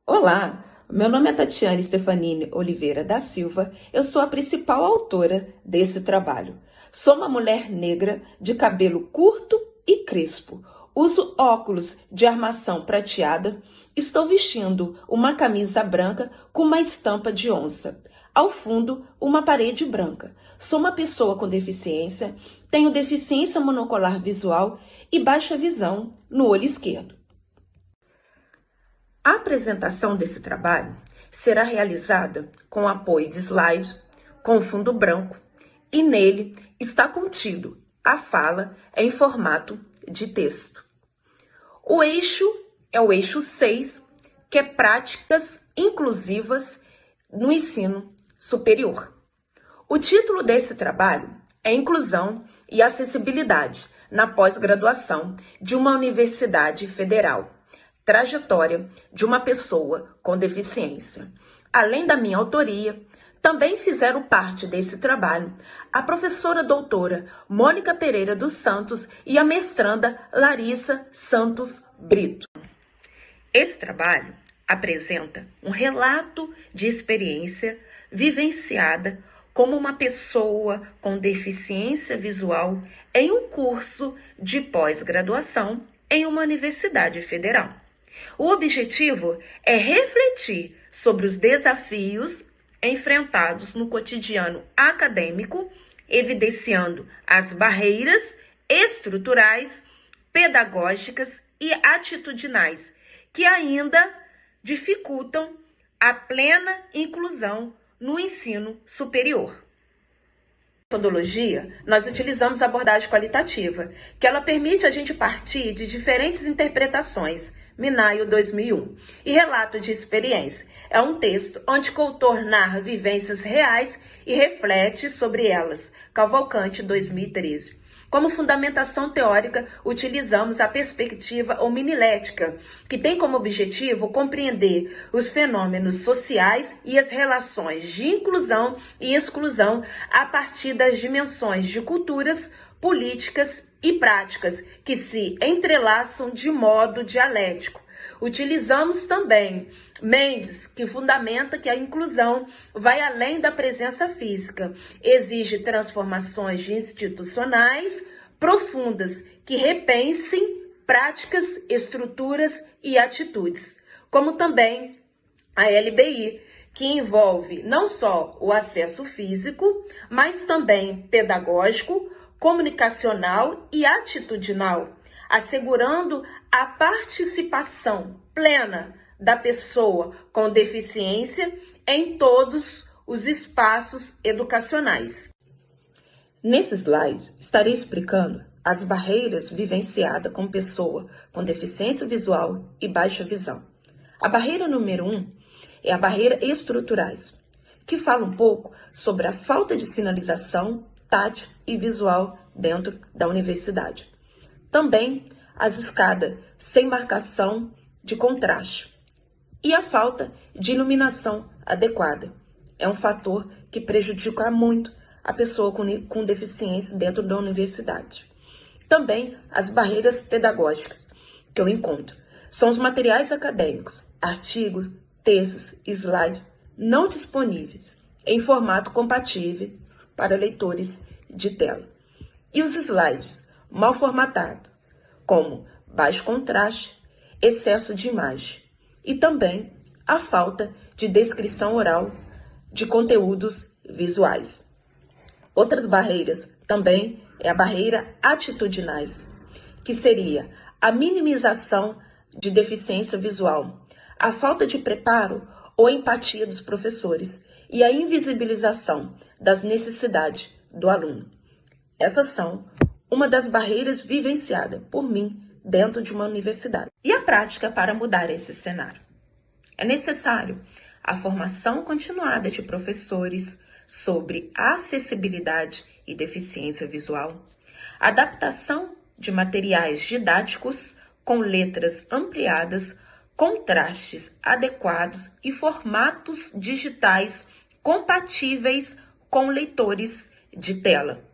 Olá, meu nome é Tatiane Stefanini Oliveira da Silva, eu sou a principal autora desse trabalho. Sou uma mulher negra de cabelo curto e crespo. Uso óculos de armação prateada, estou vestindo uma camisa branca com uma estampa de onça. Ao fundo, uma parede branca. Sou uma pessoa com deficiência, tenho deficiência monocular visual e baixa visão no olho esquerdo. A apresentação desse trabalho será realizada com apoio de slide, com fundo branco, e nele está contido a fala em formato de texto. O eixo é o eixo 6, que é práticas inclusivas no ensino superior. O título desse trabalho é Inclusão e Acessibilidade na pós-graduação de uma universidade federal. Trajetória de uma pessoa com deficiência. Além da minha autoria, também fizeram parte desse trabalho a professora doutora Mônica Pereira dos Santos e a mestranda Larissa Santos Brito. Esse trabalho apresenta um relato de experiência vivenciada como uma pessoa com deficiência visual em um curso de pós-graduação em uma universidade federal. O objetivo é refletir sobre os desafios enfrentados no cotidiano acadêmico, evidenciando as barreiras estruturais, pedagógicas e atitudinais que ainda dificultam a plena inclusão no ensino superior. Metodologia, nós utilizamos a abordagem qualitativa, que ela permite a gente partir de diferentes interpretações. Minayo 2001. E relato de experiência. É um texto onde o autor narra vivências reais e reflete sobre elas. Cavalcante 2013. Como fundamentação teórica, utilizamos a perspectiva homilética, que tem como objetivo compreender os fenômenos sociais e as relações de inclusão e exclusão a partir das dimensões de culturas, políticas e práticas que se entrelaçam de modo dialético. Utilizamos também Mendes, que fundamenta que a inclusão vai além da presença física, exige transformações institucionais profundas que repensem práticas, estruturas e atitudes, como também a LBI, que envolve não só o acesso físico, mas também pedagógico, comunicacional e atitudinal, assegurando a participação plena da pessoa com deficiência em todos os espaços educacionais. Nesse slide, estarei explicando as barreiras vivenciadas com pessoa com deficiência visual e baixa visão. A barreira número 1 é a barreira estruturais, que fala um pouco sobre a falta de sinalização tátil e visual dentro da universidade. Também as escadas sem marcação de contraste e a falta de iluminação adequada. É um fator que prejudica muito a pessoa com deficiência dentro da universidade. Também as barreiras pedagógicas que eu encontro são os materiais acadêmicos, artigos, textos, slides não disponíveis em formato compatível para leitores de tela. E os slides mal formatados, como baixo contraste, excesso de imagem e também a falta de descrição oral de conteúdos visuais. Outras barreiras também é a barreira atitudinais, que seria a minimização de deficiência visual, a falta de preparo ou empatia dos professores e a invisibilização das necessidades do aluno. Essas são uma das barreiras vivenciadas por mim dentro de uma universidade. E a prática para mudar esse cenário? É necessário a formação continuada de professores sobre acessibilidade e deficiência visual, adaptação de materiais didáticos com letras ampliadas, contrastes adequados e formatos digitais compatíveis com leitores de tela,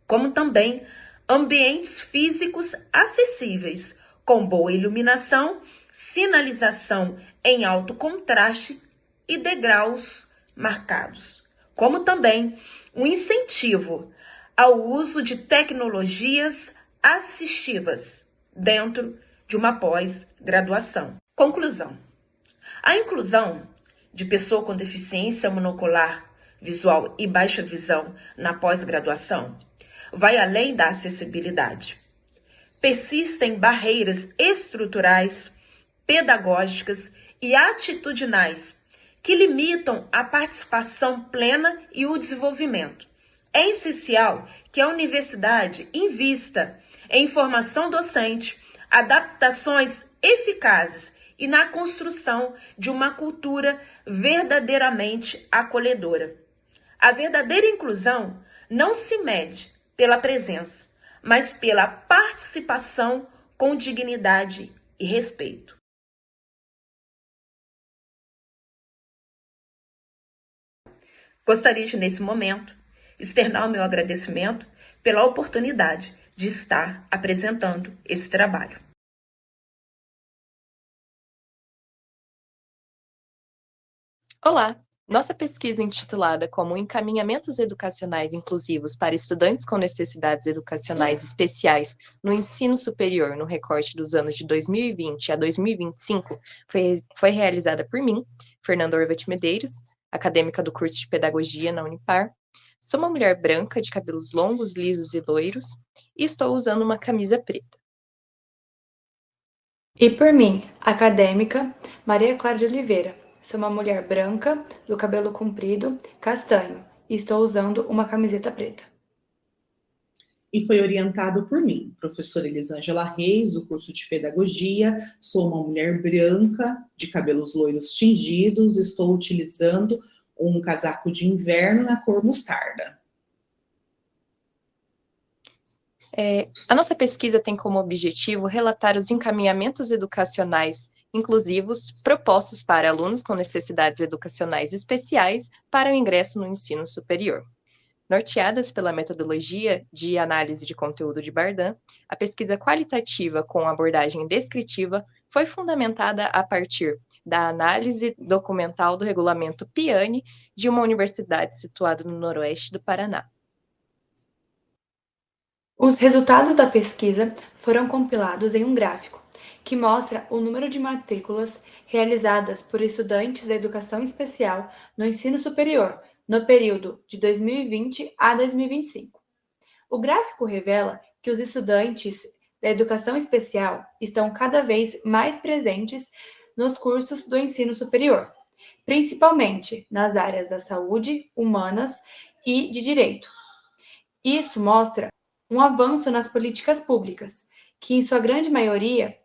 como também ambientes físicos acessíveis, com boa iluminação, sinalização em alto contraste e degraus marcados, como também um incentivo ao uso de tecnologias assistivas dentro de uma pós-graduação. Conclusão: a inclusão de pessoa com deficiência monocular visual e baixa visão na pós-graduação vai além da acessibilidade. Persistem barreiras estruturais, pedagógicas e atitudinais que limitam a participação plena e o desenvolvimento. É essencial que a universidade invista em formação docente, adaptações eficazes e na construção de uma cultura verdadeiramente acolhedora. A verdadeira inclusão não se mede pela presença, mas pela participação com dignidade e respeito. Gostaria de, nesse momento, externar o meu agradecimento pela oportunidade de estar apresentando esse trabalho. Olá! Nossa pesquisa intitulada como Encaminhamentos Educacionais Inclusivos para Estudantes com Necessidades Educacionais Especiais no Ensino Superior no recorte dos anos de 2020 a 2025 foi realizada por mim, Fernanda Orvat Medeiros, acadêmica do curso de Pedagogia na Unipar. Sou uma mulher branca de cabelos longos, lisos e loiros e estou usando uma camisa preta. E por mim, acadêmica Maria Clara de Oliveira. Sou uma mulher branca, do cabelo comprido, castanho, e estou usando uma camiseta preta. E foi orientado por mim, professora Elisângela Reis, do curso de Pedagogia. Sou uma mulher branca, de cabelos loiros tingidos, estou utilizando um casaco de inverno na cor mostarda. A nossa pesquisa tem como objetivo relatar os encaminhamentos educacionais inclusivos propostos para alunos com necessidades educacionais especiais para o ingresso no ensino superior. Norteadas pela metodologia de análise de conteúdo de Bardan, a pesquisa qualitativa com abordagem descritiva foi fundamentada a partir da análise documental do regulamento PIANE de uma universidade situada no noroeste do Paraná. Os resultados da pesquisa foram compilados em um gráfico, que mostra o número de matrículas realizadas por estudantes da educação especial no ensino superior, no período de 2020 a 2025. O gráfico revela que os estudantes da educação especial estão cada vez mais presentes nos cursos do ensino superior, principalmente nas áreas da saúde, humanas e de direito. Isso mostra um avanço nas políticas públicas, que em sua grande maioria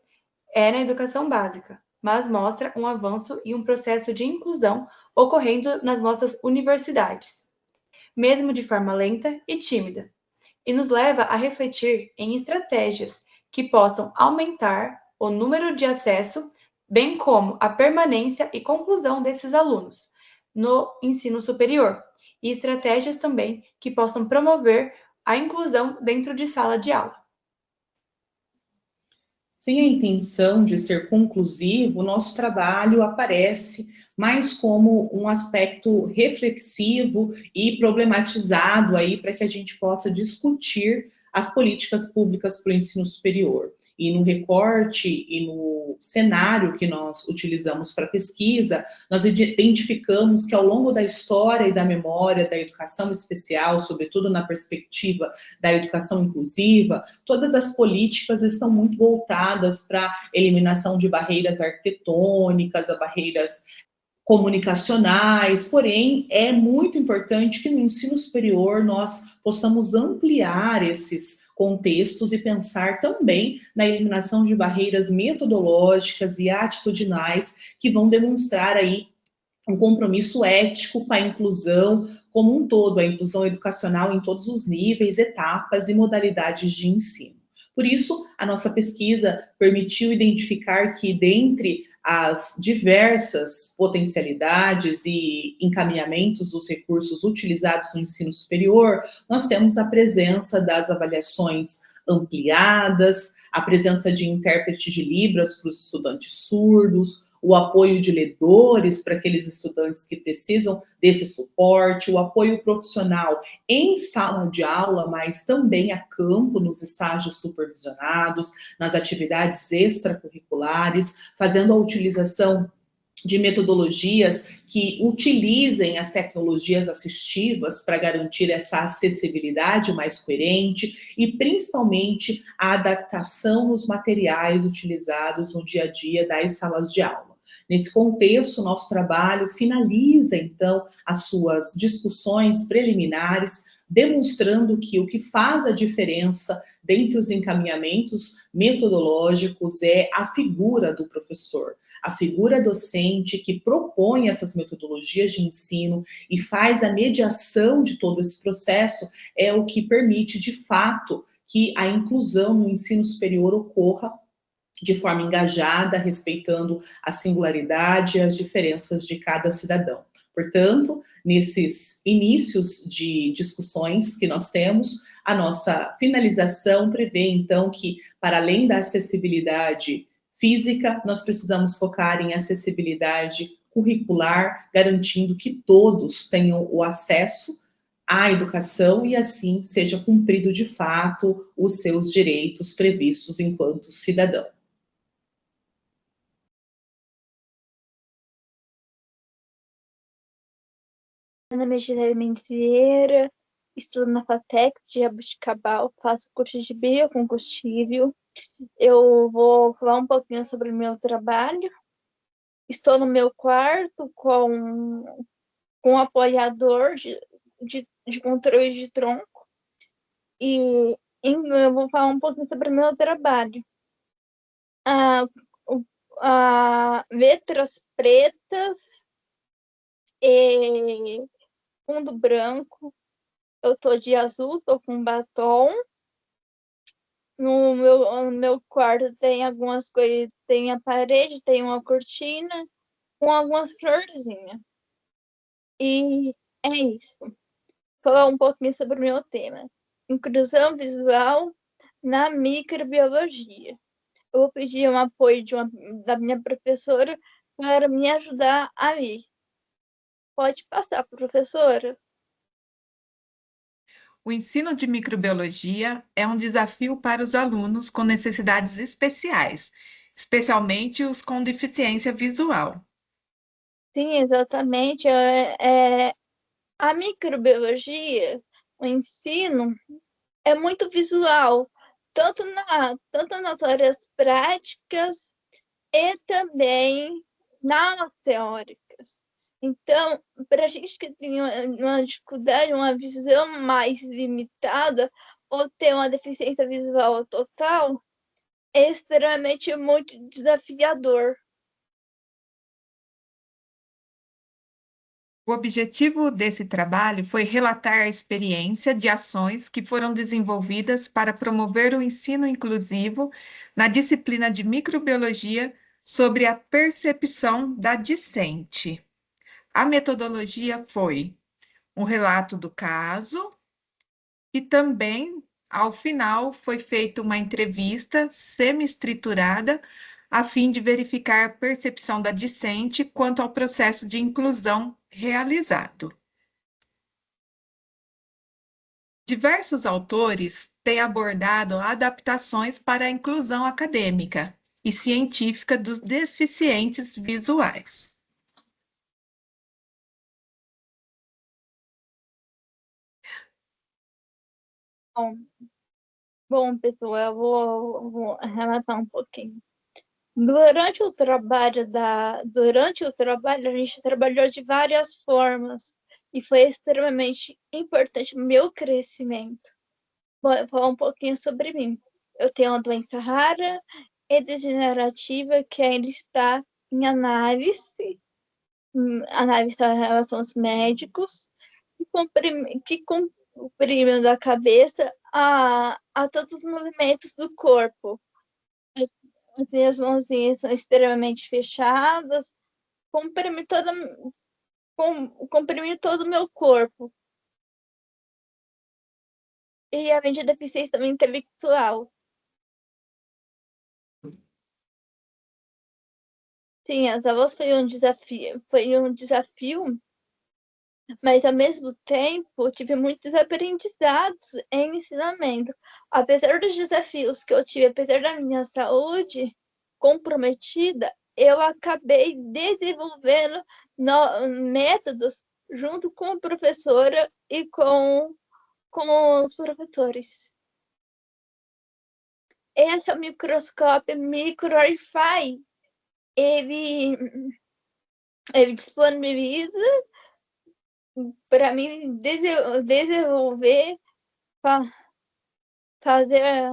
é na educação básica, mas mostra um avanço e um processo de inclusão ocorrendo nas nossas universidades, mesmo de forma lenta e tímida, e nos leva a refletir em estratégias que possam aumentar o número de acesso, bem como a permanência e conclusão desses alunos no ensino superior, e estratégias também que possam promover a inclusão dentro de sala de aula. Sem a intenção de ser conclusivo, o nosso trabalho aparece mais como um aspecto reflexivo e problematizado aí para que a gente possa discutir as políticas públicas para o ensino superior. E no recorte e no cenário que nós utilizamos para pesquisa, nós identificamos que ao longo da história e da memória da educação especial, sobretudo na perspectiva da educação inclusiva, todas as políticas estão muito voltadas para a eliminação de barreiras arquitetônicas, a barreiras comunicacionais, porém, é muito importante que no ensino superior nós possamos ampliar esses contextos e pensar também na eliminação de barreiras metodológicas e atitudinais que vão demonstrar aí um compromisso ético com a inclusão como um todo, a inclusão educacional em todos os níveis, etapas e modalidades de ensino. Por isso, a nossa pesquisa permitiu identificar que, dentre as diversas potencialidades e encaminhamentos dos recursos utilizados no ensino superior, nós temos a presença das avaliações ampliadas, a presença de intérprete de Libras para os estudantes surdos, o apoio de ledores para aqueles estudantes que precisam desse suporte, o apoio profissional em sala de aula, mas também a campo, nos estágios supervisionados, nas atividades extracurriculares, fazendo a utilização de metodologias que utilizem as tecnologias assistivas para garantir essa acessibilidade mais coerente e, principalmente, a adaptação nos materiais utilizados no dia a dia das salas de aula. Nesse contexto, nosso trabalho finaliza, então, as suas discussões preliminares, demonstrando que o que faz a diferença dentre os encaminhamentos metodológicos é a figura do professor, a figura docente que propõe essas metodologias de ensino e faz a mediação de todo esse processo, é o que permite, de fato, que a inclusão no ensino superior ocorra de forma engajada, respeitando a singularidade e as diferenças de cada cidadão. Portanto, nesses inícios de discussões que nós temos, a nossa finalização prevê, então, que, para além da acessibilidade física, nós precisamos focar em acessibilidade curricular, garantindo que todos tenham o acesso à educação e, assim, seja cumprido de fato os seus direitos previstos enquanto cidadão. Meu nome é Gisele Mendes Vieira, estudo na FATEC de Jabuticabal, faço curso de biocombustível. Eu vou falar um pouquinho sobre o meu trabalho. Estou no meu quarto com um apoiador de controle de tronco e eu vou falar um pouquinho sobre o meu trabalho. Letras pretas e fundo branco. Eu tô de azul, tô com batom. No meu quarto tem algumas coisas, tem a parede, tem uma cortina com algumas florzinhas. E é isso. Vou falar um pouquinho sobre o meu tema. Inclusão visual na microbiologia. Eu vou pedir um apoio da minha professora para me ajudar a ler. Pode passar, professora. O ensino de microbiologia é um desafio para os alunos com necessidades especiais, especialmente os com deficiência visual. Sim, exatamente. A microbiologia, o ensino, é muito visual, tanto nas áreas práticas e também nas teóricas. Então, para a gente que tem uma dificuldade, uma visão mais limitada, ou tem uma deficiência visual total, é extremamente muito desafiador. O objetivo desse trabalho foi relatar a experiência de ações que foram desenvolvidas para promover o ensino inclusivo na disciplina de microbiologia sobre a percepção da discente. A metodologia foi um relato do caso e também, ao final, foi feita uma entrevista semi-estruturada a fim de verificar a percepção da discente quanto ao processo de inclusão realizado. Diversos autores têm abordado adaptações para a inclusão acadêmica e científica dos deficientes visuais. Bom, pessoal, eu vou relatar um pouquinho. Durante o trabalho, a gente trabalhou de várias formas e foi extremamente importante no meu crescimento. Bom, eu vou falar um pouquinho sobre mim. Eu tenho uma doença rara e degenerativa que ainda está em análise. A análise está em relação aos médicos, que comprime da cabeça a todos os movimentos do corpo. As minhas mãozinhas são extremamente fechadas, comprime todo o meu corpo. e a minha deficiência também intelectual. Sim, as aulas foi um desafio, mas ao mesmo tempo tive muitos aprendizados em ensinamento. Apesar dos desafios que eu tive, apesar da minha saúde comprometida, eu acabei desenvolvendo métodos junto com a professora e com os professores. Esse é o microscópio micro-Wi-Fi. Ele disponibiliza para mim desenvolver, fazer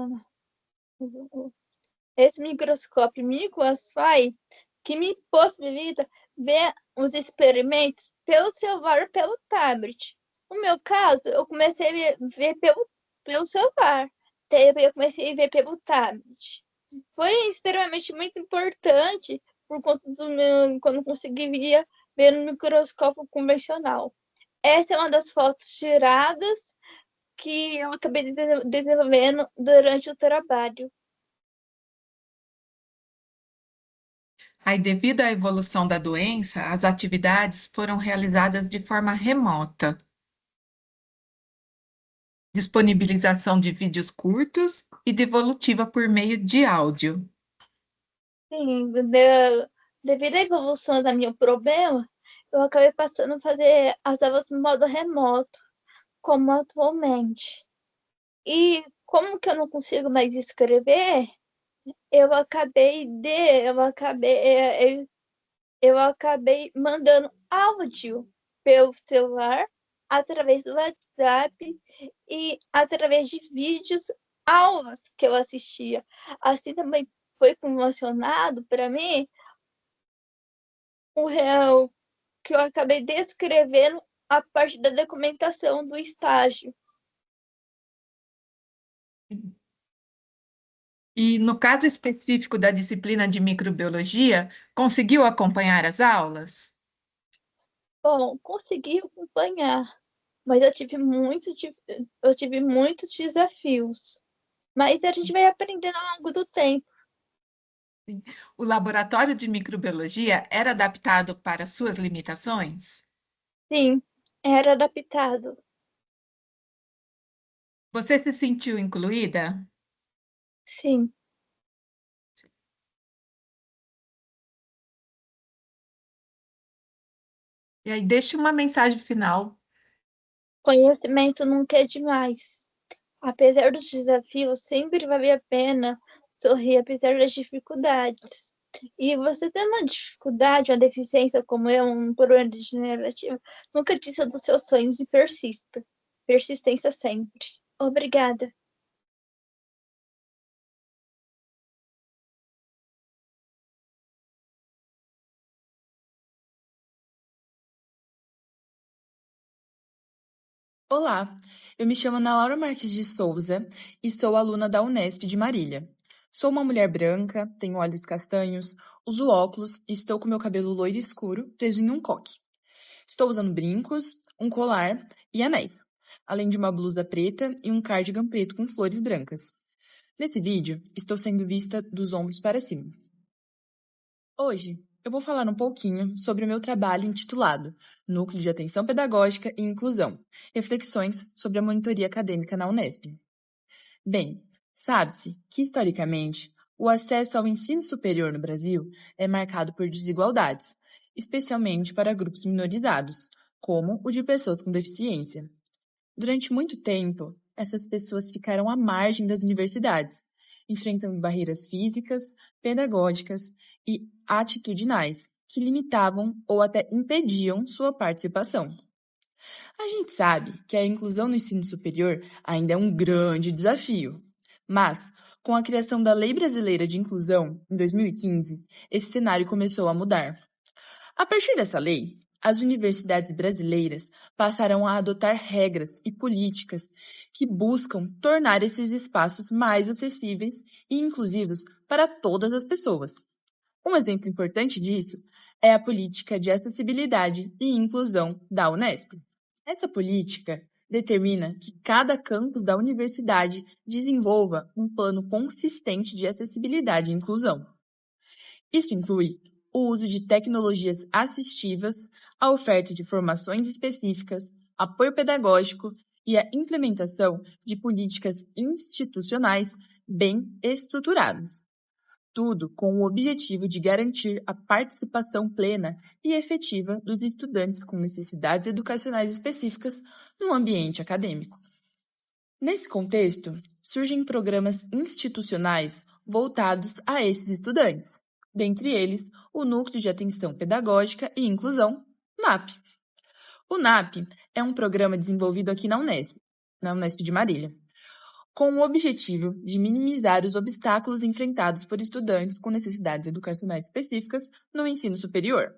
esse microscópio micro-Wi-Fi que me possibilita ver os experimentos pelo celular, pelo tablet. No meu caso, eu comecei a ver pelo celular, eu comecei a ver pelo tablet. Foi extremamente muito importante por conta quando conseguia ver no microscópio convencional. Essa é uma das fotos tiradas que eu acabei desenvolvendo durante o trabalho. Aí, devido à evolução da doença, as atividades foram realizadas de forma remota. Disponibilização de vídeos curtos e devolutiva por meio de áudio. Sim, devido à evolução do meu problema, eu acabei passando a fazer as aulas no modo remoto, como atualmente. E como que eu não consigo mais escrever, eu acabei mandando áudio pelo celular, através do WhatsApp e através de vídeos, aulas que eu assistia. Assim também foi promocionado para mim o real que eu acabei descrevendo a parte da documentação do estágio. E no caso específico da disciplina de microbiologia, conseguiu acompanhar as aulas? Bom, consegui acompanhar, mas eu tive muitos desafios. Mas a gente vai aprendendo ao longo do tempo. O laboratório de microbiologia era adaptado para suas limitações? Sim, era adaptado. Você se sentiu incluída? Sim. E aí, deixe uma mensagem final. Conhecimento nunca é demais. Apesar dos desafios, sempre vale a pena sorrir apesar das dificuldades. E você tendo uma dificuldade, uma deficiência como eu, um problema degenerativo, nunca desista dos seus sonhos e persista. Persistência sempre. Obrigada. Olá, eu me chamo Ana Laura Marques de Souza e sou aluna da Unesp de Marília. Sou uma mulher branca, tenho olhos castanhos, uso óculos e estou com meu cabelo loiro escuro preso em um coque. Estou usando brincos, um colar e anéis, além de uma blusa preta e um cardigan preto com flores brancas. Nesse vídeo, estou sendo vista dos ombros para cima. Hoje, eu vou falar um pouquinho sobre o meu trabalho intitulado Núcleo de Atenção Pedagógica e Inclusão, reflexões sobre a monitoria acadêmica na Unesp. Bem, sabe-se que, historicamente, o acesso ao ensino superior no Brasil é marcado por desigualdades, especialmente para grupos minorizados, como o de pessoas com deficiência. Durante muito tempo, essas pessoas ficaram à margem das universidades, enfrentando barreiras físicas, pedagógicas e atitudinais que limitavam ou até impediam sua participação. A gente sabe que a inclusão no ensino superior ainda é um grande desafio, mas, com a criação da Lei Brasileira de Inclusão, em 2015, esse cenário começou a mudar. A partir dessa lei, as universidades brasileiras passarão a adotar regras e políticas que buscam tornar esses espaços mais acessíveis e inclusivos para todas as pessoas. Um exemplo importante disso é a Política de Acessibilidade e Inclusão da Unesp. Essa política determina que cada campus da universidade desenvolva um plano consistente de acessibilidade e inclusão. Isso inclui o uso de tecnologias assistivas, a oferta de formações específicas, apoio pedagógico e a implementação de políticas institucionais bem estruturadas. Tudo com o objetivo de garantir a participação plena e efetiva dos estudantes com necessidades educacionais específicas no ambiente acadêmico. Nesse contexto, surgem programas institucionais voltados a esses estudantes, dentre eles o Núcleo de Atenção Pedagógica e Inclusão, NAP. O NAP é um programa desenvolvido aqui na Unesp de Marília, com o objetivo de minimizar os obstáculos enfrentados por estudantes com necessidades educacionais específicas no ensino superior.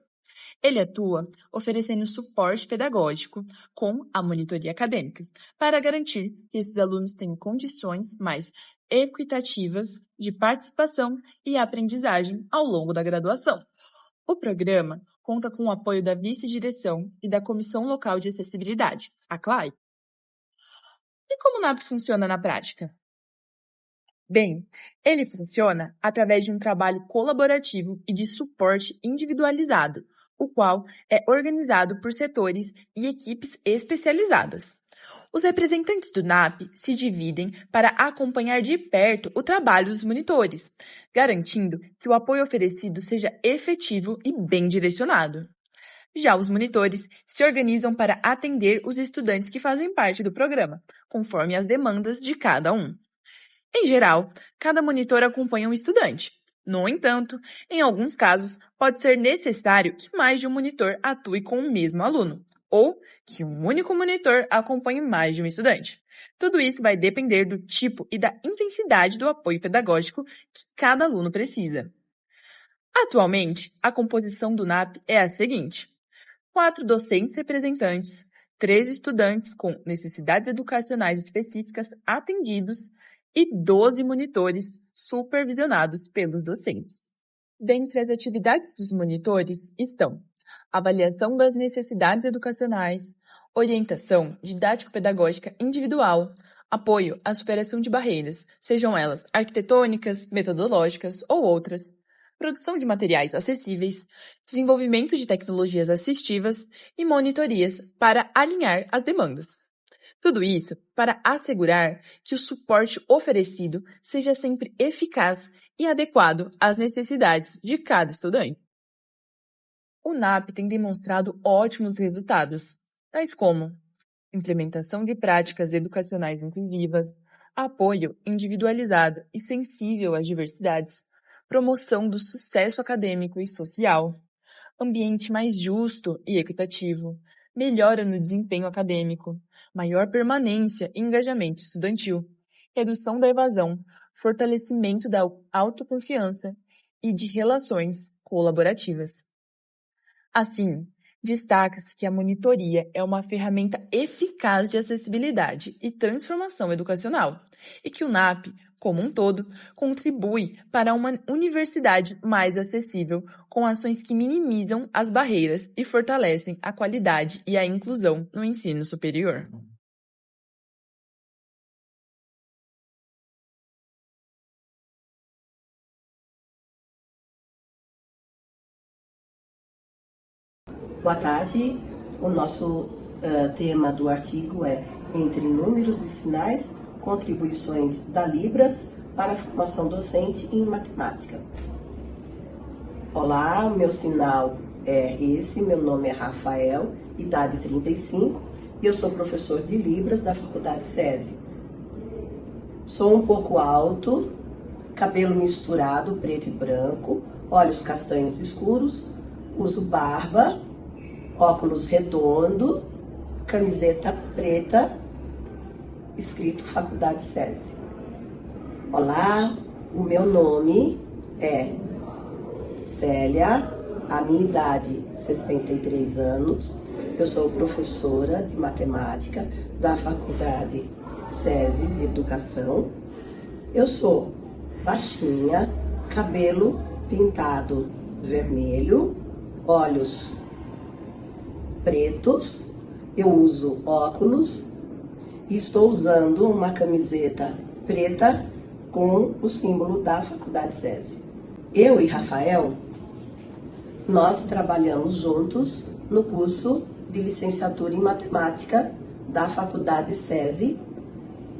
Ele atua oferecendo suporte pedagógico com a monitoria acadêmica, para garantir que esses alunos tenham condições mais equitativas de participação e aprendizagem ao longo da graduação. O programa conta com o apoio da Vice-Direção e da Comissão Local de Acessibilidade, a CLAI. E como o NAP funciona na prática? Bem, ele funciona através de um trabalho colaborativo e de suporte individualizado, o qual é organizado por setores e equipes especializadas. Os representantes do NAP se dividem para acompanhar de perto o trabalho dos monitores, garantindo que o apoio oferecido seja efetivo e bem direcionado. Já os monitores se organizam para atender os estudantes que fazem parte do programa, conforme as demandas de cada um. Em geral, cada monitor acompanha um estudante. No entanto, em alguns casos, pode ser necessário que mais de um monitor atue com o mesmo aluno, ou que um único monitor acompanhe mais de um estudante. Tudo isso vai depender do tipo e da intensidade do apoio pedagógico que cada aluno precisa. Atualmente, a composição do NAP é a seguinte: 4 docentes representantes, 3 estudantes com necessidades educacionais específicas atendidos e 12 monitores supervisionados pelos docentes. Dentre as atividades dos monitores estão avaliação das necessidades educacionais, orientação didático-pedagógica individual, apoio à superação de barreiras, sejam elas arquitetônicas, metodológicas ou outras, produção de materiais acessíveis, desenvolvimento de tecnologias assistivas e monitorias para alinhar as demandas. Tudo isso para assegurar que o suporte oferecido seja sempre eficaz e adequado às necessidades de cada estudante. O NAP tem demonstrado ótimos resultados, tais como implementação de práticas educacionais inclusivas, apoio individualizado e sensível às diversidades, promoção do sucesso acadêmico e social, ambiente mais justo e equitativo, melhora no desempenho acadêmico, maior permanência e engajamento estudantil, redução da evasão, fortalecimento da autoconfiança e de relações colaborativas. Assim, destaca-se que a monitoria é uma ferramenta eficaz de acessibilidade e transformação educacional, e que o NAP, como um todo, contribui para uma universidade mais acessível, com ações que minimizam as barreiras e fortalecem a qualidade e a inclusão no ensino superior. Boa tarde. O nosso tema do artigo é Entre números e sinais, contribuições da Libras para a formação docente em matemática. Olá, meu sinal é esse, meu nome é Rafael, idade 35, e eu sou professor de Libras da Faculdade SESI. Sou um pouco alto, cabelo misturado, preto e branco, olhos castanhos escuros, uso barba, óculos redondo, camiseta preta, escrito Faculdade SESI. Olá, o meu nome é Célia, a minha idade 63 anos, eu sou professora de matemática da Faculdade SESI de Educação. Eu sou baixinha, cabelo pintado vermelho, olhos pretos, eu uso óculos, e estou usando uma camiseta preta com o símbolo da Faculdade SESI. Eu e Rafael, nós trabalhamos juntos no curso de licenciatura em matemática da Faculdade SESI,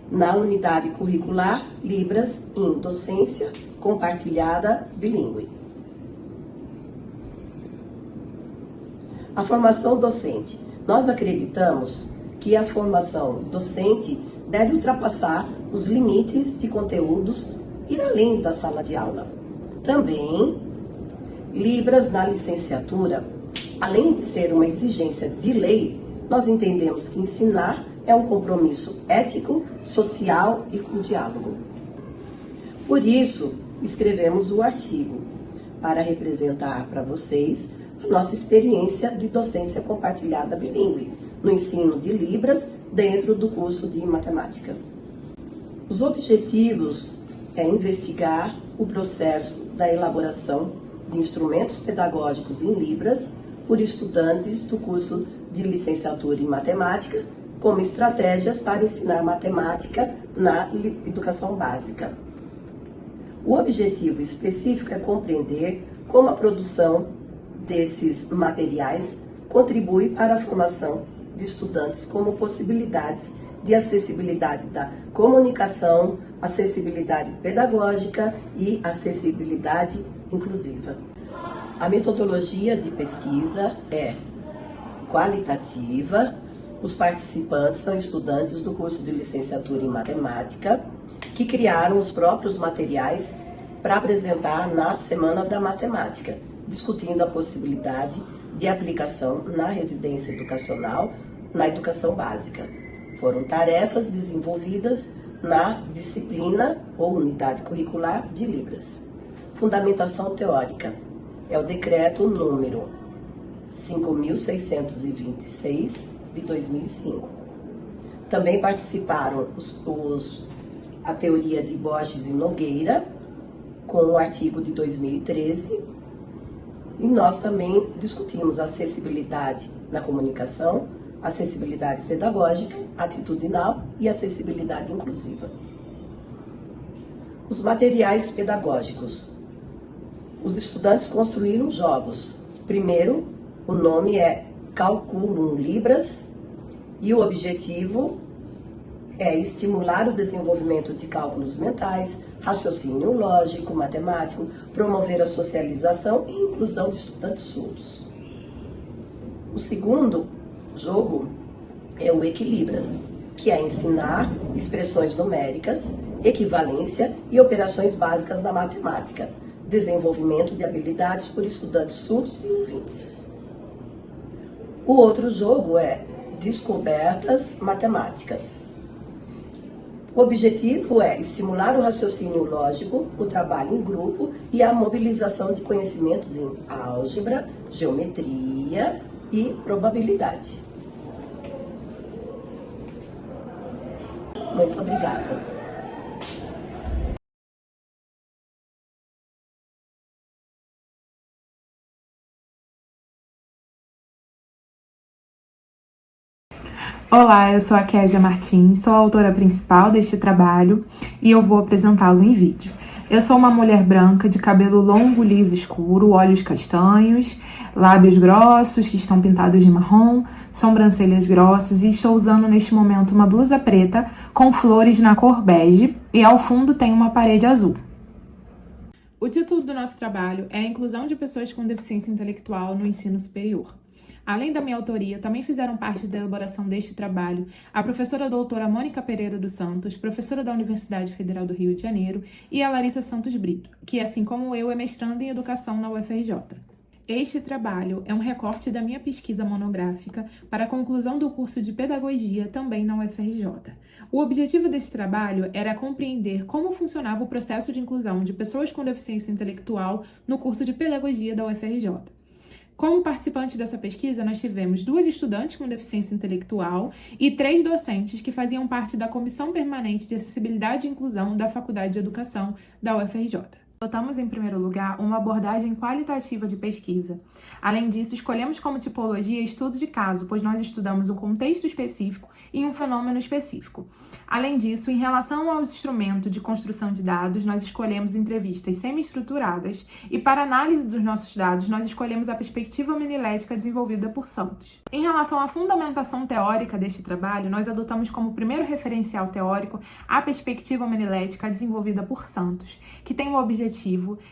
na unidade curricular Libras em Docência Compartilhada Bilíngue. A formação docente. Nós acreditamos que a formação docente deve ultrapassar os limites de conteúdos e ir além da sala de aula. Também, Libras na licenciatura, além de ser uma exigência de lei, nós entendemos que ensinar é um compromisso ético, social e com diálogo. Por isso, escrevemos o artigo, para representar para vocês a nossa experiência de docência compartilhada bilíngue, no ensino de Libras dentro do curso de matemática. Os objetivos é investigar o processo da elaboração de instrumentos pedagógicos em Libras por estudantes do curso de licenciatura em matemática, como estratégias para ensinar matemática na educação básica. O objetivo específico é compreender como a produção desses materiais contribui para a formação de estudantes como possibilidades de acessibilidade da comunicação, acessibilidade pedagógica e acessibilidade inclusiva. A metodologia de pesquisa é qualitativa. Os participantes são estudantes do curso de licenciatura em matemática que criaram os próprios materiais para apresentar na Semana da Matemática, discutindo a possibilidade de aplicação na residência educacional, na educação básica. Foram tarefas desenvolvidas na disciplina ou unidade curricular de Libras. Fundamentação teórica é o decreto número 5.626 de 2005. Também participaram a teoria de Borges e Nogueira, com o artigo de 2013, e nós também discutimos acessibilidade na comunicação, acessibilidade pedagógica, atitudinal e acessibilidade inclusiva. Os materiais pedagógicos. Os estudantes construíram jogos. Primeiro, o nome é Calculum Libras e o objetivo é estimular o desenvolvimento de cálculos mentais, raciocínio lógico, matemático, promover a socialização e inclusão de estudantes surdos. O segundo jogo é o Equilibras, que é ensinar expressões numéricas, equivalência e operações básicas da matemática, desenvolvimento de habilidades por estudantes surdos e ouvintes. O outro jogo é Descobertas Matemáticas. O objetivo é estimular o raciocínio lógico, o trabalho em grupo e a mobilização de conhecimentos em álgebra, geometria e probabilidade. Muito obrigada. Olá, eu sou a Késia Martins, sou a autora principal deste trabalho e eu vou apresentá-lo em vídeo. Eu sou uma mulher branca de cabelo longo, liso escuro, olhos castanhos, lábios grossos que estão pintados de marrom, sobrancelhas grossas e estou usando neste momento uma blusa preta com flores na cor bege e ao fundo tem uma parede azul. O título do nosso trabalho é a inclusão de pessoas com deficiência intelectual no ensino superior. Além da minha autoria, também fizeram parte da elaboração deste trabalho a professora doutora Mônica Pereira dos Santos, professora da Universidade Federal do Rio de Janeiro, e a Larissa Santos Brito, que, assim como eu, é mestranda em Educação na UFRJ. Este trabalho é um recorte da minha pesquisa monográfica para a conclusão do curso de Pedagogia também na UFRJ. O objetivo desse trabalho era compreender como funcionava o processo de inclusão de pessoas com deficiência intelectual no curso de Pedagogia da UFRJ. Como participante dessa pesquisa, nós tivemos 2 estudantes com deficiência intelectual e 3 docentes que faziam parte da Comissão Permanente de Acessibilidade e Inclusão da Faculdade de Educação da UFRJ. Adotamos, em primeiro lugar, uma abordagem qualitativa de pesquisa. Além disso, escolhemos como tipologia estudo de caso, pois nós estudamos um contexto específico e um fenômeno específico. Além disso, em relação ao instrumento de construção de dados, nós escolhemos entrevistas semi-estruturadas e, para análise dos nossos dados, nós escolhemos a perspectiva homilética desenvolvida por Santos. Em relação à fundamentação teórica deste trabalho, nós adotamos como primeiro referencial teórico a perspectiva homilética desenvolvida por Santos, que tem o objetivo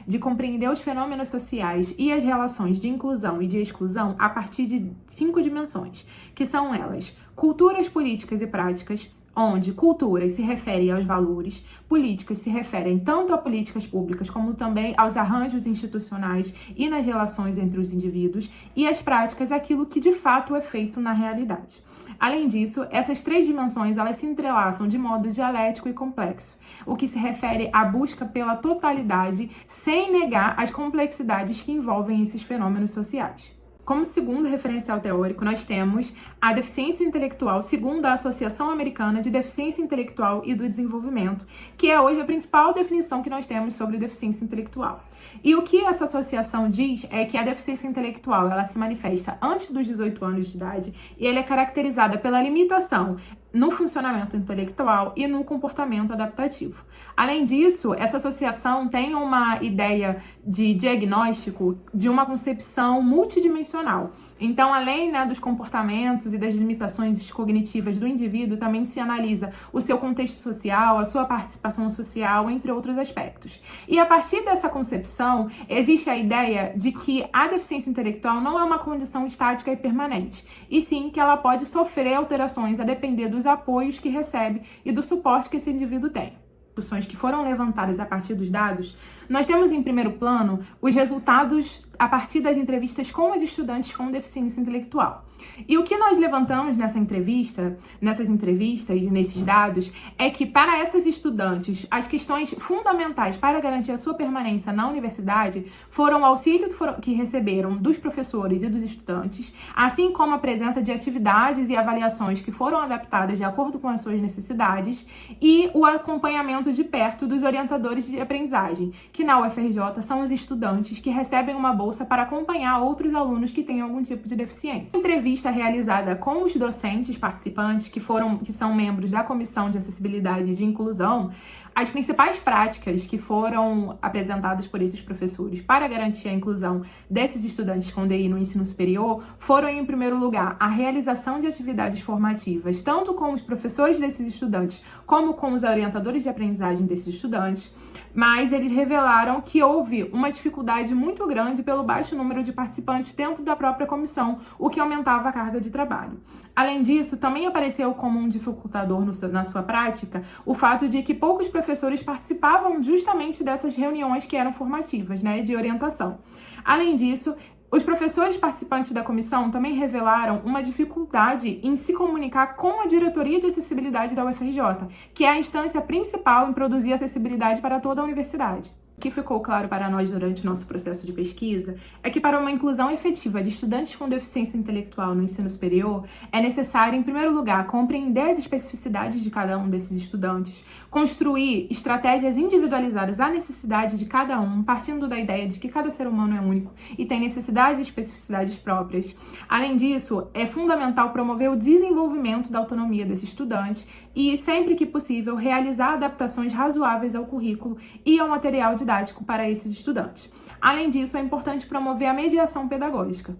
de compreender os fenômenos sociais e as relações de inclusão e de exclusão a partir de 5 dimensões, que são elas: culturas, políticas e práticas, onde culturas se referem aos valores, políticas se referem tanto a políticas públicas como também aos arranjos institucionais e nas relações entre os indivíduos, e as práticas aquilo que de fato é feito na realidade. Além disso, essas 3 dimensões elas se entrelaçam de modo dialético e complexo, o que se refere à busca pela totalidade sem negar as complexidades que envolvem esses fenômenos sociais. Como segundo referencial teórico, nós temos a deficiência intelectual segundo a Associação Americana de Deficiência Intelectual e do Desenvolvimento, que é hoje a principal definição que nós temos sobre deficiência intelectual. E o que essa associação diz é que a deficiência intelectual ela se manifesta antes dos 18 anos de idade e ela é caracterizada pela limitação no funcionamento intelectual e no comportamento adaptativo. Além disso, essa associação tem uma ideia de diagnóstico de uma concepção multidimensional. Então, além dos comportamentos e das limitações cognitivas do indivíduo, também se analisa o seu contexto social, a sua participação social, entre outros aspectos. E a partir dessa concepção, existe a ideia de que a deficiência intelectual não é uma condição estática e permanente, e sim que ela pode sofrer alterações a depender dos apoios que recebe e do suporte que esse indivíduo tem. Discussões que foram levantadas a partir dos dados, nós temos em primeiro plano os resultados a partir das entrevistas com os estudantes com deficiência intelectual. E o que nós levantamos nessas entrevistas e nesses dados é que para essas estudantes as questões fundamentais para garantir a sua permanência na universidade foram o auxílio que receberam dos professores e dos estudantes, assim como a presença de atividades e avaliações que foram adaptadas de acordo com as suas necessidades e o acompanhamento de perto dos orientadores de aprendizagem, que na UFRJ são os estudantes que recebem uma bolsa para acompanhar outros alunos que têm algum tipo de deficiência. Entrevista realizada com os docentes participantes, que são membros da Comissão de Acessibilidade e de Inclusão, as principais práticas que foram apresentadas por esses professores para garantir a inclusão desses estudantes com DI no ensino superior foram, em primeiro lugar, a realização de atividades formativas, tanto com os professores desses estudantes como com os orientadores de aprendizagem desses estudantes, mas eles revelaram que houve uma dificuldade muito grande pelo baixo número de participantes dentro da própria comissão, o que aumentava a carga de trabalho. Além disso, também apareceu como um dificultador na sua prática o fato de que poucos professores participavam justamente dessas reuniões que eram formativas, de orientação. Além disso, os professores participantes da comissão também revelaram uma dificuldade em se comunicar com a diretoria de acessibilidade da UFRJ, que é a instância principal em produzir acessibilidade para toda a universidade. O que ficou claro para nós durante o nosso processo de pesquisa é que para uma inclusão efetiva de estudantes com deficiência intelectual no ensino superior, é necessário, em primeiro lugar, compreender as especificidades de cada um desses estudantes, construir estratégias individualizadas à necessidade de cada um, partindo da ideia de que cada ser humano é único e tem necessidades e especificidades próprias. Além disso, é fundamental promover o desenvolvimento da autonomia desse estudante e, sempre que possível, realizar adaptações razoáveis ao currículo e ao material didático para esses estudantes. Além disso, é importante promover a mediação pedagógica.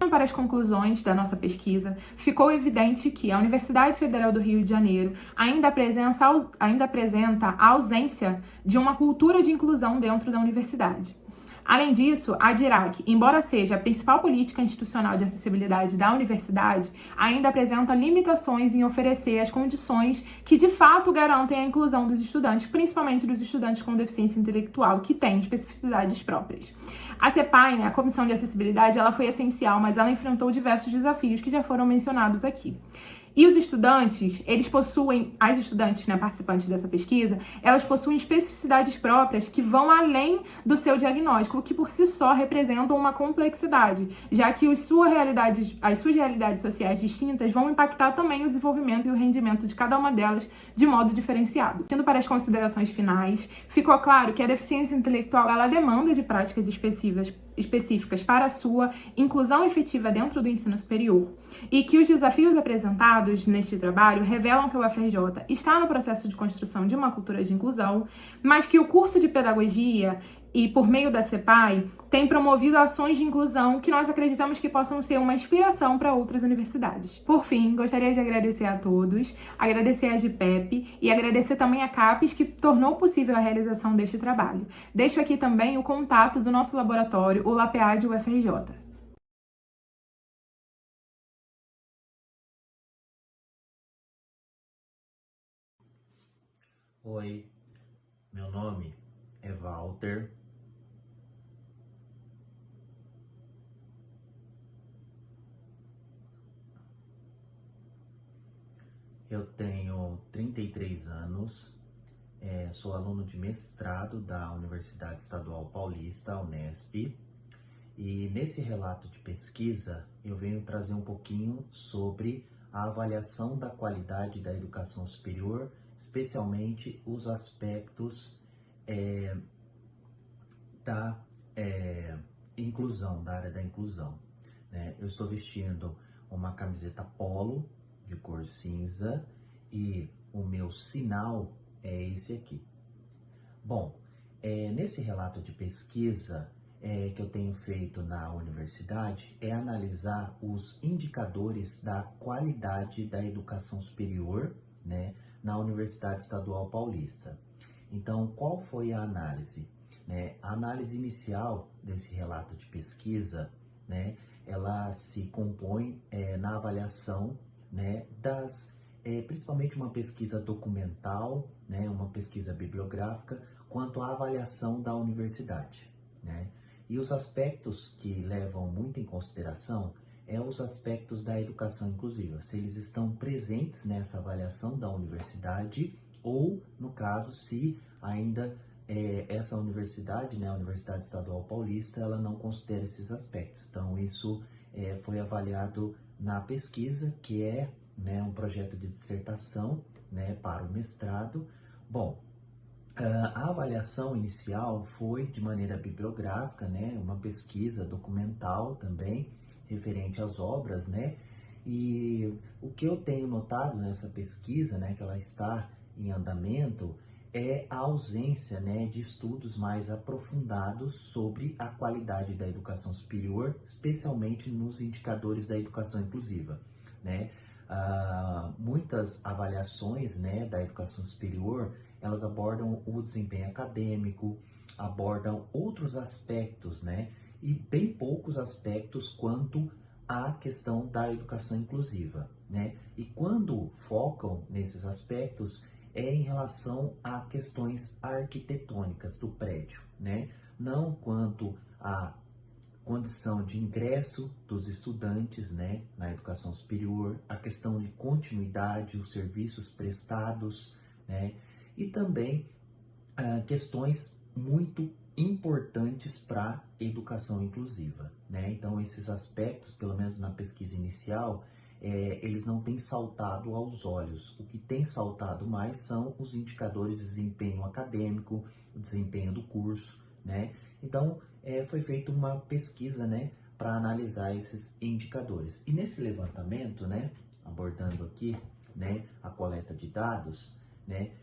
Para as conclusões da nossa pesquisa, ficou evidente que a Universidade Federal do Rio de Janeiro ainda apresenta a ausência de uma cultura de inclusão dentro da universidade. Além disso, a DIRAC, embora seja a principal política institucional de acessibilidade da universidade, ainda apresenta limitações em oferecer as condições que de fato garantem a inclusão dos estudantes, principalmente dos estudantes com deficiência intelectual, que têm especificidades próprias. A CEPAI, a Comissão de Acessibilidade, ela foi essencial, mas ela enfrentou diversos desafios que já foram mencionados aqui. E os estudantes, as estudantes, né, participantes dessa pesquisa, elas possuem especificidades próprias que vão além do seu diagnóstico, que por si só representam uma complexidade, já que as suas realidades sociais distintas vão impactar também o desenvolvimento e o rendimento de cada uma delas de modo diferenciado. Indo para as considerações finais, ficou claro que a deficiência intelectual ela demanda de práticas específicas para a sua inclusão efetiva dentro do ensino superior e que os desafios apresentados neste trabalho revelam que o UFRJ está no processo de construção de uma cultura de inclusão, mas que o curso de pedagogia e por meio da CEPAI tem promovido ações de inclusão que nós acreditamos que possam ser uma inspiração para outras universidades. Por fim, gostaria de agradecer a todos, agradecer a GPEP e agradecer também a CAPES que tornou possível a realização deste trabalho. Deixo aqui também o contato do nosso laboratório, o LAPEAD UFRJ. Oi, meu nome é Walter. Eu tenho 33 anos, sou aluno de mestrado da Universidade Estadual Paulista, Unesp, e nesse relato de pesquisa eu venho trazer um pouquinho sobre a avaliação da qualidade da educação superior, especialmente os aspectos da inclusão, da área da inclusão, né? Eu estou vestindo uma camiseta polo de cor cinza e o meu sinal é esse aqui. Bom, nesse relato de pesquisa que eu tenho feito na universidade é analisar os indicadores da qualidade da educação superior, né, na Universidade Estadual Paulista. Então, qual foi a análise? A análise inicial desse relato de pesquisa, né, ela se compõe na avaliação, né, principalmente uma pesquisa documental, né, uma pesquisa bibliográfica, quanto à avaliação da universidade, né? E os aspectos que levam muito em consideração os aspectos da educação inclusiva, se eles estão presentes nessa avaliação da universidade ou, no caso, se ainda essa universidade, né, a Universidade Estadual Paulista, ela não considera esses aspectos. Então, isso foi avaliado na pesquisa, que é, né, um projeto de dissertação, né, para o mestrado. Bom, a avaliação inicial foi de maneira bibliográfica, né, uma pesquisa documental também, referente às obras, né, e o que eu tenho notado nessa pesquisa, né, que ela está em andamento, é a ausência, né, de estudos mais aprofundados sobre a qualidade da educação superior, especialmente nos indicadores da educação inclusiva, né. Muitas avaliações, né, da educação superior, elas abordam o desempenho acadêmico, abordam outros aspectos, né, e bem poucos aspectos quanto à questão da educação inclusiva, né. E quando focam nesses aspectos, em relação a questões arquitetônicas do prédio, né? Não quanto à condição de ingresso dos estudantes, né, na educação superior, a questão de continuidade, os serviços prestados, né? E também questões muito importantes para a educação inclusiva, né? Então, esses aspectos, pelo menos na pesquisa inicial, eles não têm saltado aos olhos. O que tem saltado mais são os indicadores de desempenho acadêmico, o desempenho do curso, né? Então, foi feita uma pesquisa, né, para analisar esses indicadores. E nesse levantamento, né, abordando aqui, né, a coleta de dados, né,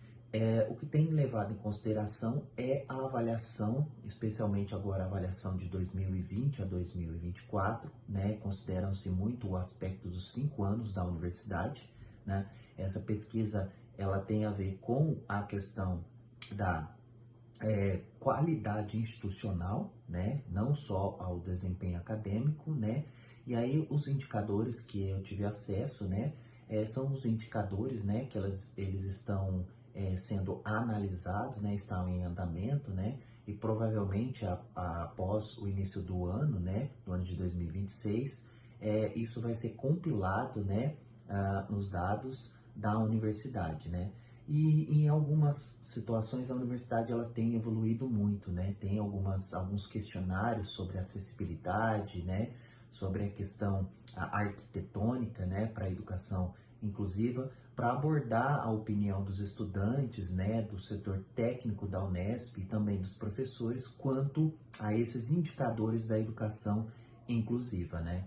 o que tem levado em consideração é a avaliação, especialmente agora a avaliação de 2020 a 2024, né? Consideram-se muito o aspecto dos 5 anos da universidade, né? Essa pesquisa, ela tem a ver com a questão da qualidade institucional, né? Não só ao desempenho acadêmico, né? E aí os indicadores que eu tive acesso, né? São os indicadores, né? Que eles estão sendo analisados, né, estão em andamento, né, e provavelmente após o início do ano, né, do ano de 2026, isso vai ser compilado, né, nos dados da universidade, né? E em algumas situações a universidade ela tem evoluído muito, né? Tem alguns questionários sobre acessibilidade, né? Sobre a questão arquitetônica, né? Para a educação inclusiva, para abordar a opinião dos estudantes, né? Do setor técnico da Unesp e também dos professores quanto a esses indicadores da educação inclusiva, né?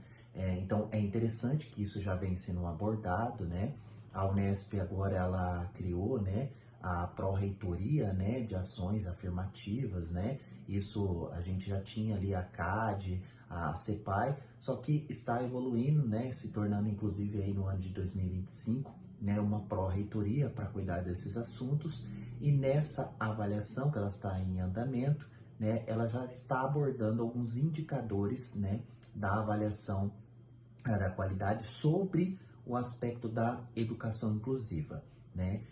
Então é interessante que isso já vem sendo abordado, né? A Unesp agora ela criou, né, a pró-reitoria, né, de ações afirmativas, né? Isso a gente já tinha ali a CAD, a CEPAI, só que está evoluindo, né, se tornando inclusive aí no ano de 2025, né, uma pró-reitoria para cuidar desses assuntos. E nessa avaliação que ela está em andamento, né, ela já está abordando alguns indicadores, né, da avaliação da qualidade sobre o aspecto da educação inclusiva, né?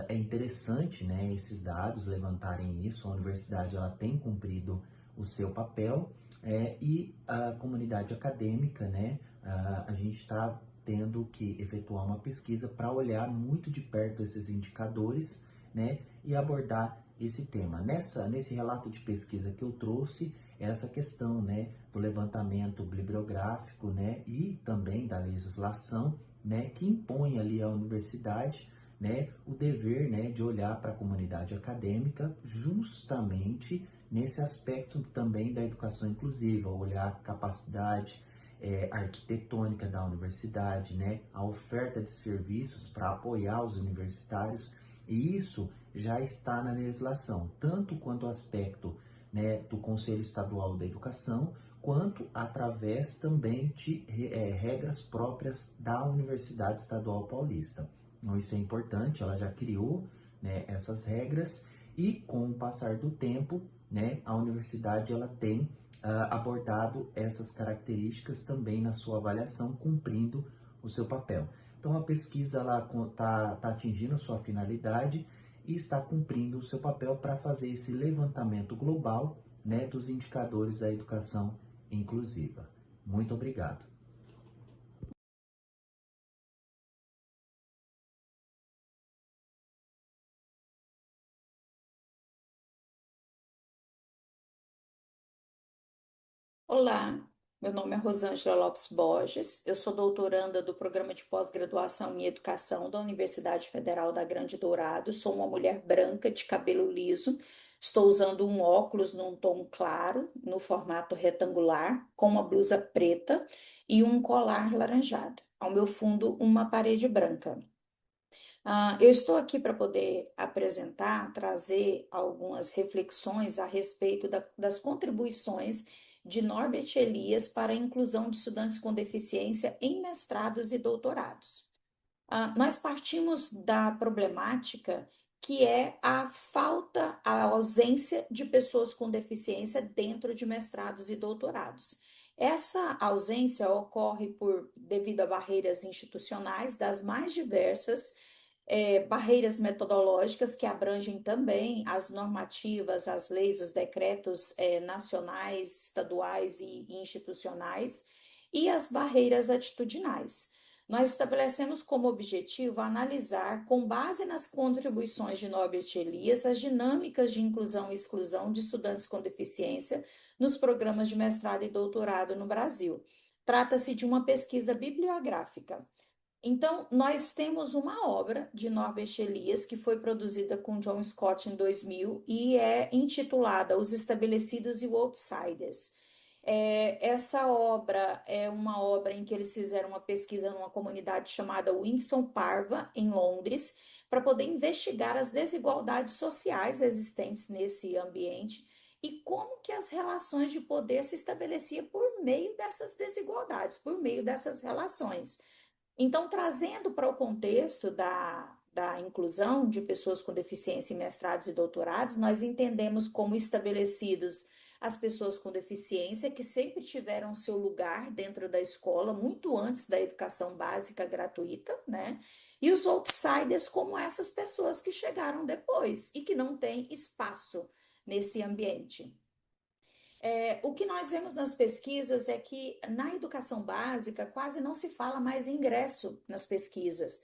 É interessante, né, esses dados levantarem isso. A universidade ela tem cumprido o seu papel, e a comunidade acadêmica, né, a gente está tendo que efetuar uma pesquisa para olhar muito de perto esses indicadores, né, e abordar esse tema. Nesse relato de pesquisa que eu trouxe, essa questão, né, do levantamento bibliográfico, né, e também da legislação, né, que impõe ali à universidade, né, o dever, né, de olhar para a comunidade acadêmica justamente nesse aspecto também da educação inclusiva, olhar a capacidade arquitetônica da universidade, né, a oferta de serviços para apoiar os universitários, e isso já está na legislação, tanto quanto o aspecto, né, do Conselho Estadual da Educação, quanto através também de regras próprias da Universidade Estadual Paulista. Então isso é importante, ela já criou, né, essas regras, e com o passar do tempo, né, a universidade ela tem abordado essas características também na sua avaliação, cumprindo o seu papel. Então a pesquisa está atingindo sua finalidade e está cumprindo o seu papel para fazer esse levantamento global, né, dos indicadores da educação inclusiva. Muito obrigado. Olá, meu nome é Rosângela Lopes Borges, eu sou doutoranda do Programa de Pós-Graduação em Educação da Universidade Federal da Grande Dourado, sou uma mulher branca de cabelo liso, estou usando um óculos num tom claro, no formato retangular, com uma blusa preta e um colar laranjado. Ao meu fundo, uma parede branca. Eu estou aqui para poder apresentar, trazer algumas reflexões a respeito das contribuições de Norbert Elias para a inclusão de estudantes com deficiência em mestrados e doutorados. Nós partimos da problemática que é a falta, a ausência de pessoas com deficiência dentro de mestrados e doutorados. Essa ausência ocorre devido a barreiras institucionais das mais diversas, barreiras metodológicas que abrangem também as normativas, as leis, os decretos nacionais, estaduais e institucionais, e as barreiras atitudinais. Nós estabelecemos como objetivo analisar, com base nas contribuições de Norbert Elias, as dinâmicas de inclusão e exclusão de estudantes com deficiência nos programas de mestrado e doutorado no Brasil. Trata-se de uma pesquisa bibliográfica. Então, nós temos uma obra de Norbert Elias que foi produzida com John Scott em 2000 e é intitulada Os Estabelecidos e os Outsiders. Essa obra é uma obra em que eles fizeram uma pesquisa numa comunidade chamada Windsor Parva, em Londres, para poder investigar as desigualdades sociais existentes nesse ambiente e como que as relações de poder se estabeleciam por meio dessas desigualdades, por meio dessas relações. Então, trazendo para o contexto da inclusão de pessoas com deficiência em mestrados e doutorados, nós entendemos como estabelecidos as pessoas com deficiência, que sempre tiveram seu lugar dentro da escola, muito antes da educação básica gratuita, né? E os outsiders como essas pessoas que chegaram depois e que não têm espaço nesse ambiente. O que nós vemos nas pesquisas é que na educação básica quase não se fala mais em ingresso nas pesquisas.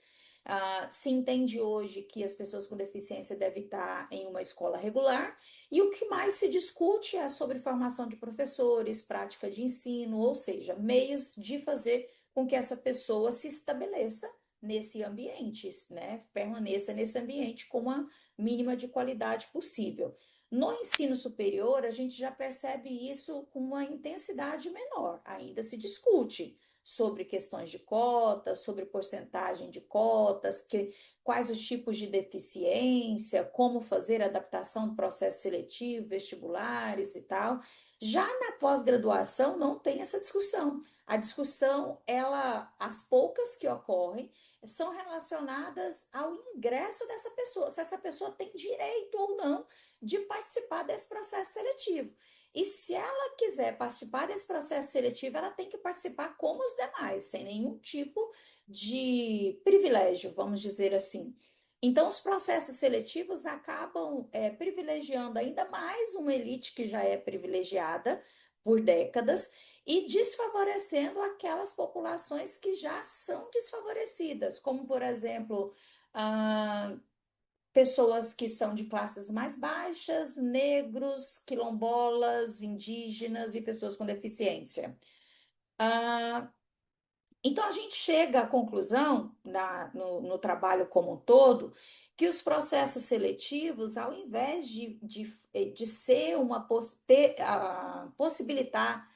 Se entende hoje que as pessoas com deficiência devem estar em uma escola regular, e o que mais se discute é sobre formação de professores, prática de ensino, ou seja, meios de fazer com que essa pessoa se estabeleça nesse ambiente, né? Permaneça nesse ambiente com a mínima de qualidade possível. No ensino superior, a gente já percebe isso com uma intensidade menor. Ainda se discute sobre questões de cotas, sobre porcentagem de cotas, quais os tipos de deficiência, como fazer adaptação do processo seletivo, vestibulares e tal. Já na pós-graduação não tem essa discussão. A discussão, as poucas que ocorrem, são relacionadas ao ingresso dessa pessoa, se essa pessoa tem direito ou não de participar desse processo seletivo. E se ela quiser participar desse processo seletivo, ela tem que participar como os demais, sem nenhum tipo de privilégio, vamos dizer assim. Então, os processos seletivos acabam privilegiando ainda mais uma elite que já é privilegiada por décadas e desfavorecendo aquelas populações que já são desfavorecidas, como, por exemplo, pessoas que são de classes mais baixas, negros, quilombolas, indígenas e pessoas com deficiência. Então, a gente chega à conclusão, no trabalho como um todo, que os processos seletivos, ao invés de ser possibilitar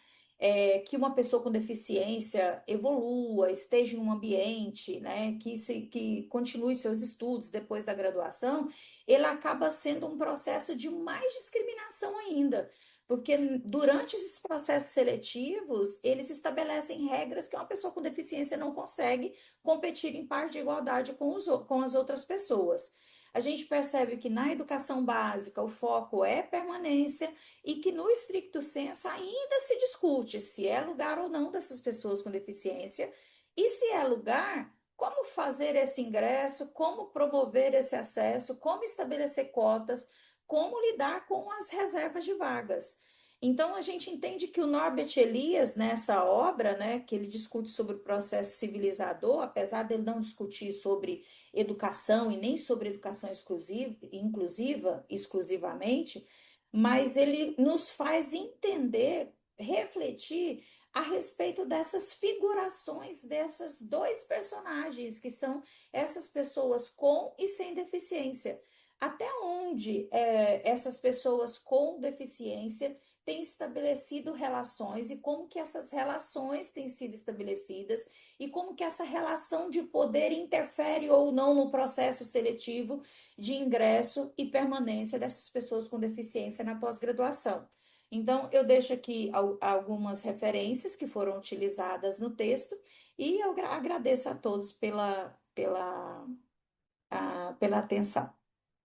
que uma pessoa com deficiência evolua, esteja em um ambiente, né, que continue seus estudos depois da graduação, ele acaba sendo um processo de mais discriminação ainda. Porque durante esses processos seletivos, eles estabelecem regras que uma pessoa com deficiência não consegue competir em par de igualdade com as outras pessoas. A gente percebe que na educação básica o foco é permanência e que no estricto senso ainda se discute se é lugar ou não dessas pessoas com deficiência e se é lugar, como fazer esse ingresso, como promover esse acesso, como estabelecer cotas, como lidar com as reservas de vagas. Então, a gente entende que o Norbert Elias, nessa obra, né, que ele discute sobre o processo civilizador, apesar dele não discutir sobre educação e nem sobre educação inclusiva exclusivamente, mas ele nos faz entender, refletir a respeito dessas figurações desses dois personagens, que são essas pessoas com e sem deficiência. Até onde essas pessoas com deficiência têm estabelecido relações e como que essas relações têm sido estabelecidas e como que essa relação de poder interfere ou não no processo seletivo de ingresso e permanência dessas pessoas com deficiência na pós-graduação. Então, eu deixo aqui algumas referências que foram utilizadas no texto e eu agradeço a todos pela atenção.